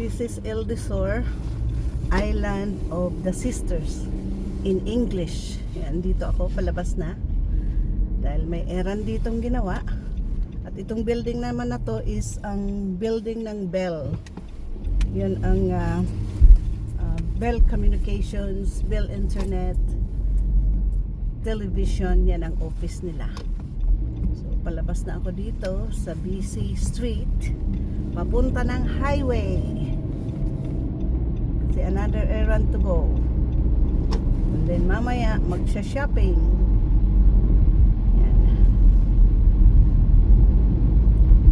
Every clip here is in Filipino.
This is Eldisor, Island of the Sisters in English. Yan, dito ako, palabas na. Dahil may errand ditong ginawa. At itong building naman na to is ang building ng Bell. Yan ang Bell Communications, Bell Internet, Television. Yan ang office nila. So, palabas na ako dito sa BC Street. Papunta ng highway. Kasi another errand to go. And then mamaya magsha-shopping. Yan.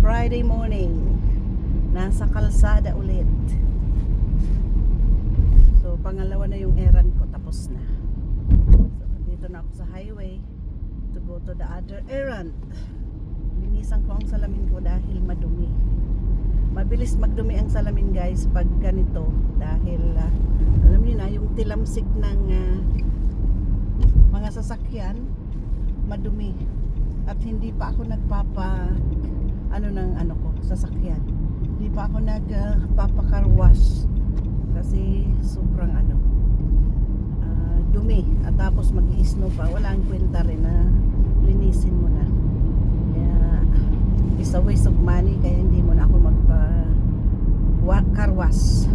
Friday morning. Nasa kalsada ulit. So pangalawa na yung errand ko. Tapos na. So dito na ako sa highway to go to the other errand. Linisan ko ang salamin ko dahil madumi. Mabilis magdumi ang salamin guys pag ganito dahil alam niyo na yung tilamsik ng mga sasakyan madumi at hindi pa ako sasakyan hindi pa ako nagpapakarwash kasi sobrang dumi at tapos mag-i-snow pa wala ang kwenta rin na linisin mo na kaya it's a waste of money kaya hindi mo na ako carwash.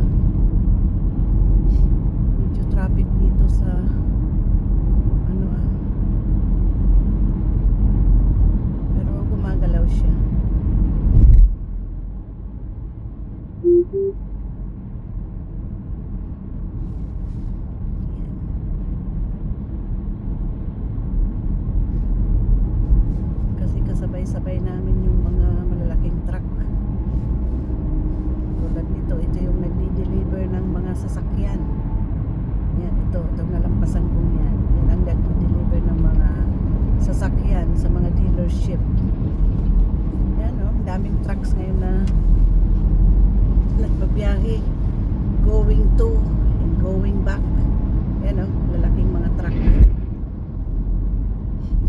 Medyo traffic dito sa pero gumagalaw siya. Kasi kasabay-sabay namin yung mga malalaking truck. Tulad nito, ito yung nagdi-deliver ng mga sasakyan. Yan, itong nalampasan ko yan. Yan ang nagdi-deliver ng mga sasakyan sa mga dealership. Yan daming trucks ngayon na nagbabiyahe going to and going back. Yan lalaking mga truck.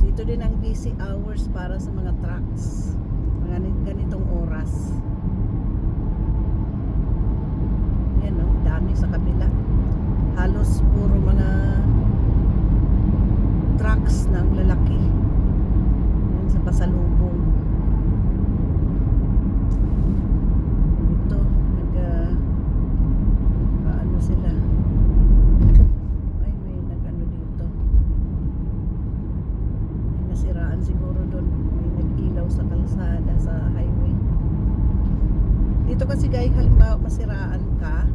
So ito din ang busy hours para sa mga trucks. Mga ganitong oras. Dami sa kabila halos puro mga trucks ng lalaki yan sa pasalubong ito sila ay may dito may nasiraan siguro doon may nag-ilaw sa kalsada sa highway dito kasi guys halimbawa masiraan ka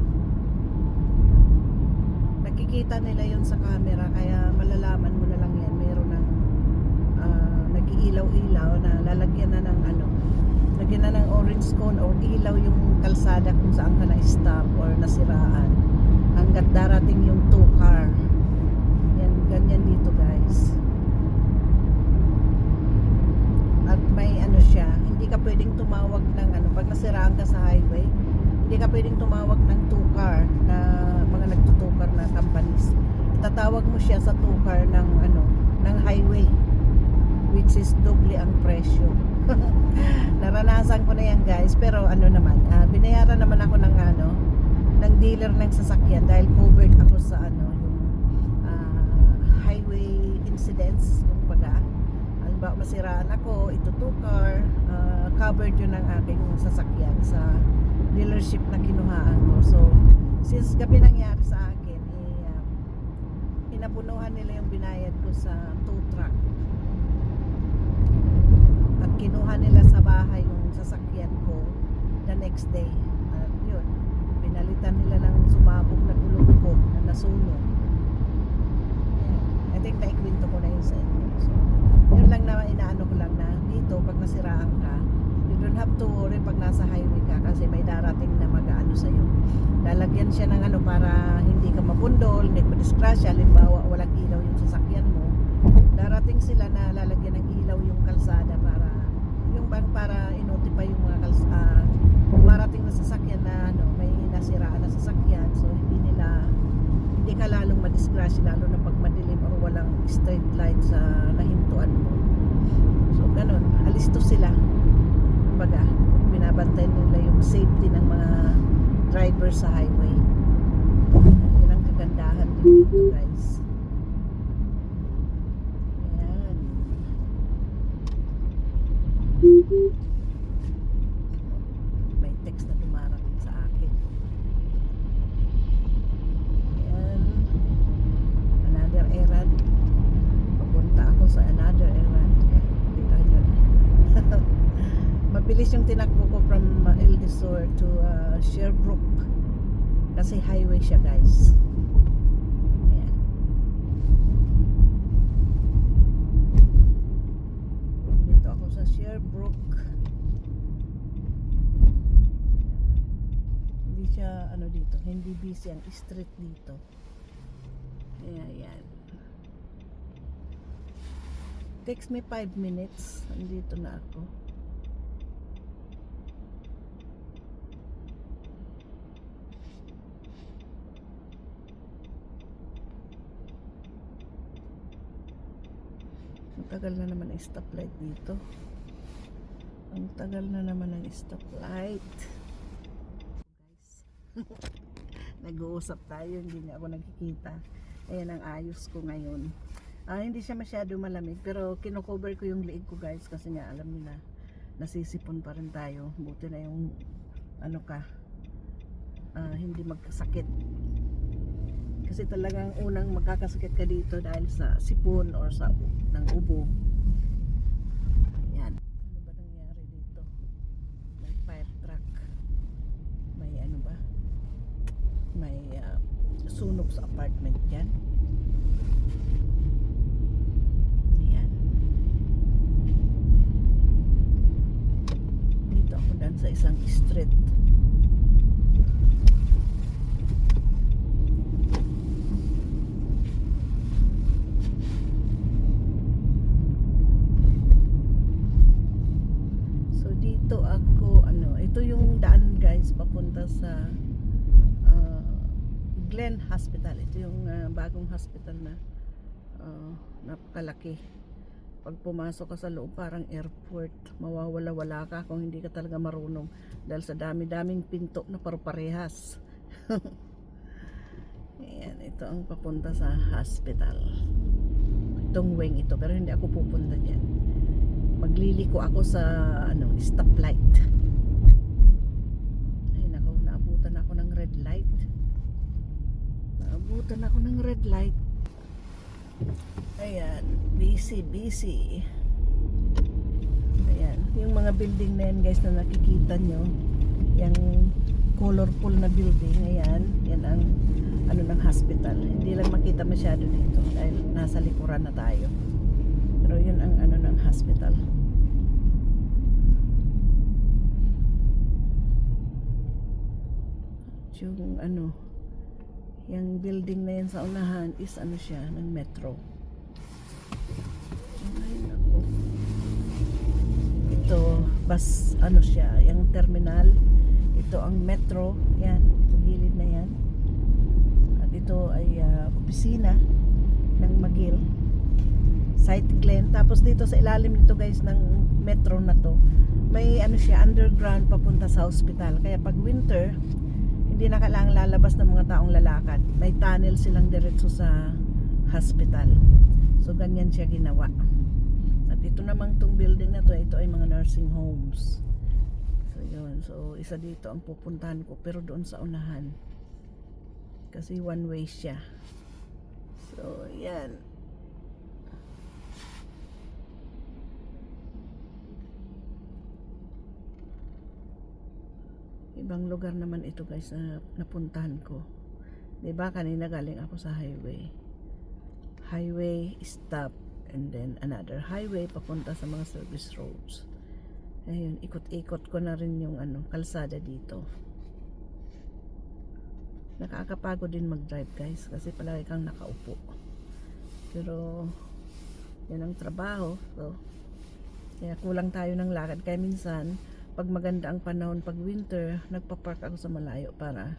nakikita nila yon sa camera kaya malalaman mo na lang yan meron ng nag-iilaw-ilaw na lalagyan na ng lagyan na ng orange cone or ilaw yung kalsada kung saan ka na-stop or nasiraan hanggat darating yung 2 car yan, ganyan dito guys at may siya hindi ka pwedeng tumawag ng pag nasiraan ka sa highway hindi ka pwedeng tumawag ng 2 car na mga nagtutukar na companies. Tatawag mo siya sa 2 car ng ng highway which is doble ang presyo. Naranasan ko na yan guys pero naman binayaran naman ako ng ng dealer ng sasakyan dahil covered ako sa yung highway incidents kumbaga. Halimbawa masiraan ako ito 2 car covered yun ng aking sasakyan sa dealership na kinuhaan ko. So, since gabi nangyari sa akin, pinapunuhan nila yung binayad ko sa tow truck. At kinuha nila sa bahay yung sasakyan ko the next day. At yun, pinalitan nila ng sumabog na gulong ko na nasunog. I think naikwento ko na yun sa inyo. So, yun lang na inaano ko lang na dito, pag nasiraan ka, you don't have to worry pag nasa highway ka kasi may darating na mag-ano sa'yo. Lalagyan siya ng para hindi ka mapundol, hindi ka madisgrasya. Halimbawa, walang ilaw yung sasakyan mo. Darating sila na lalagyan ng ilaw yung kalsada para i-notify yung mga marating na sasakyan na may nasiraan na sasakyan. So, hindi ka lalong madisgrasya lalo na pag madilim or walang street light sa nahintuan mo. So, ganun. Alisto sila. Kumbaga, binabantayan nila yung safety ng mga driver sa highway. Yun ang kagandahan din dito guys. Ayan. May text na dumarating sa akin. Ayan. Another errand. Papunta ako sa another errand. Ayan. Kita nyo na. Mabilis yung tinakbo ko from El Desor to Sherbrooke. Kasi highway siya guys. Ayan. Dito ako sa Sherbrooke. Hindi siya ano dito, hindi busy ang street dito. Ayan. Takes me 5 minutes. Nandito na ako. Ang tagal na naman ang stoplight dito. Ang tagal na naman ang stoplight. Guys. Nag-uusap tayo, hindi niya ako nagkikita. Ayan ang ayos ko ngayon. Hindi siya masyado malamig pero kino-cover ko yung liig ko guys kasi nga alam niyo na nasisipon pa rin tayo. Buti na yung ano ka hindi magkasakit. Kasi talagang unang magkakasakit ka dito dahil sa sipon or sa ng ubo. Ayan. Ano ba nangyari dito? May fire truck. May ano ba? May sunog sa apartment dyan. Ayan. Dito ako dan sa isang street. Dito ako ito yung daan guys papunta sa Glen Hospital. Ito yung bagong hospital na napakalaki. Pag pumasok ka sa loob parang airport, mawawala-wala ka kung hindi ka talaga marunong dahil sa dami-daming pinto na parehas. Ayan, ito ang papunta sa hospital. Itong wing ito pero hindi ako pupunta dyan. Magliliko ako sa stoplight. Ay nako, naabutan ako ng red light. Ayan, busy. Ayan, yung mga building na yan guys na nakikita nyo, yung colorful na building, ayan, yan ang ng hospital. Hindi lang makita masyado dito dahil nasa likuran na tayo. Pero yun ang ng hospital. Yung yung building na yan sa unahan is siya ng metro. Ay nako. Ito bus siya, yung terminal. Ito ang metro, yan, sa gilid na yan. At ito ay opisina ng McGill. Site Glen. Tapos dito sa ilalim nito guys ng metro na to, may siya underground papunta sa hospital. Kaya pag winter, hindi na kailangang lalabas ng mga taong lalakad. May tunnel silang diretso sa hospital. So ganyan siya ginawa. At ito namang tong building na to, ito ay mga nursing homes. So yun. So isa dito ang pupuntahan ko pero doon sa unahan. Kasi one way siya. So yan. Ibang lugar naman ito guys na napuntahan ko. Diba kanina galing ako sa highway. Highway stop and then another highway papunta sa mga service roads. Ayun, ikot-ikot ko na rin yung kalsada dito. Nakakapagod din mag-drive guys kasi palagi kang nakaupo. Pero yan ang trabaho. So kaya kulang tayo ng lakad. Kaya minsan pag maganda ang panahon, pag winter, nagpa-park ako sa malayo para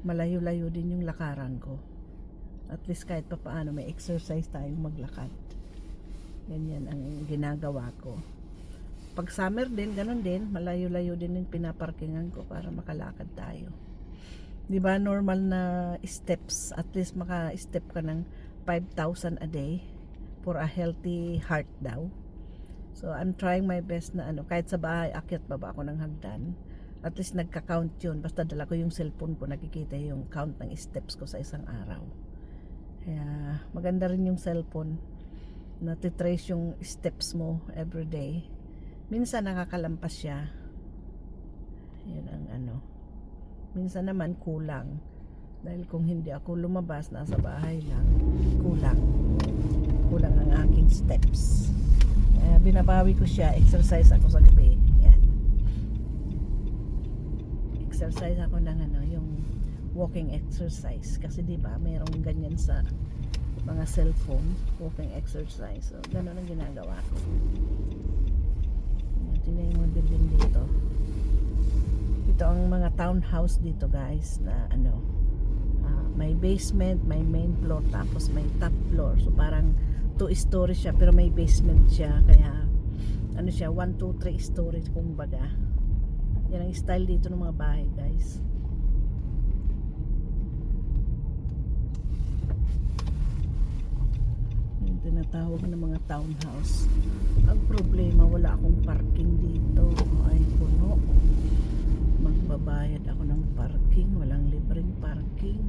malayo-layo din yung lakaran ko. At least kahit pa paano may exercise tayong maglakad. Ganyan ang ginagawa ko. pag summer din, ganun din, malayo-layo din yung pinaparkingan ko para makalakad tayo. Di ba normal na steps, at least maka-step ka ng 5,000 a day for a healthy heart daw. So I'm trying my best na kahit sa bahay, akyat baba ako ng hagdan. At least nagka-count yun. Basta dala ko yung cellphone ko, nakikita yung count ng steps ko sa isang araw. Kaya maganda rin yung cellphone na titrace yung steps mo everyday. Minsan nakakalampas siya. Yun ang minsan naman kulang. Dahil kung hindi ako lumabas, nasa bahay lang, kulang ang aking steps. Kaya binabawi ko siya, exercise ako sa gabi. Yan. Exercise ako ng yung walking exercise. Kasi di ba mayroong ganyan sa mga cellphone, walking exercise. So, ganun ang ginagawa ko. Tingnan yung mga building dito. Ito ang mga townhouse dito guys na may basement, may main floor, tapos may top floor. So parang 2 stories siya pero may basement siya, kaya siya 1, 2, 3 stories kumbaga. Yan ang style dito ng mga bahay guys. Yung tinatawag ng mga townhouse. Ang problema, wala akong parking dito. Ay puno. Magbabayad ako ng parking, walang libreng parking.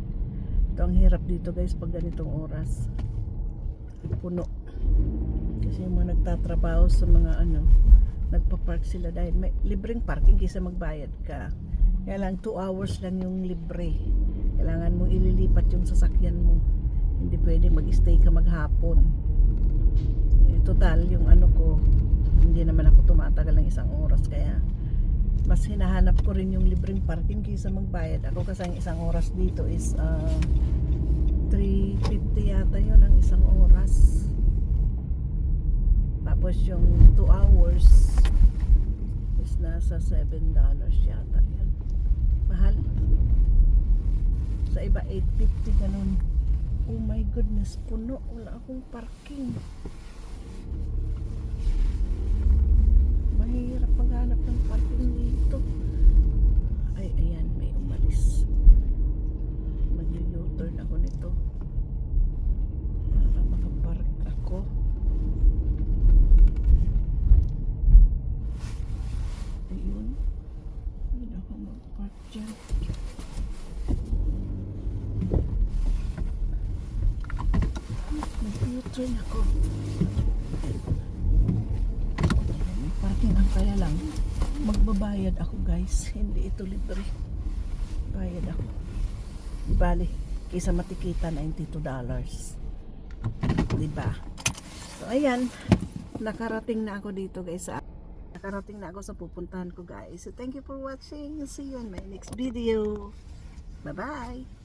Ito ang hirap dito guys pag ganitong oras, puno. Kasi yung mga nagtatrabaho sa mga nagpa-park sila dahil may libreng parking kaysa magbayad ka. Kaya lang 2 hours lang yung libre. Kailangan mo ililipat yung sasakyan mo, hindi pwede mag-stay ka maghapon. Total yung ko, hindi naman ako tumatagal ng 1 oras, kaya mas hinahanap ko rin yung libreng parking kaysa magbayad ako, kasi ang 1 oras dito is 350 yata yun ang 1 oras. Tapos yung 2 hours is nasa $7 yata yun. Mahal. Sa iba 850 ganun. Oh my goodness, puno, wala akong parking. Mahirap maghanap ng parking dito. Ay, ayan, may umalis. Mag-u-turn ako nito para makapark ako. Ayun. Hindi ako mag-park dyan. Mag-u-turn ako. Parking ang kaya lang magbabayad ako guys, hindi ito libre, bayad ako. Di bali kaysa matikita $92, diba? So ayan, nakarating na ako dito guys, nakarating na ako sa pupuntahan ko guys. So thank you for watching, see you in my next video, bye bye.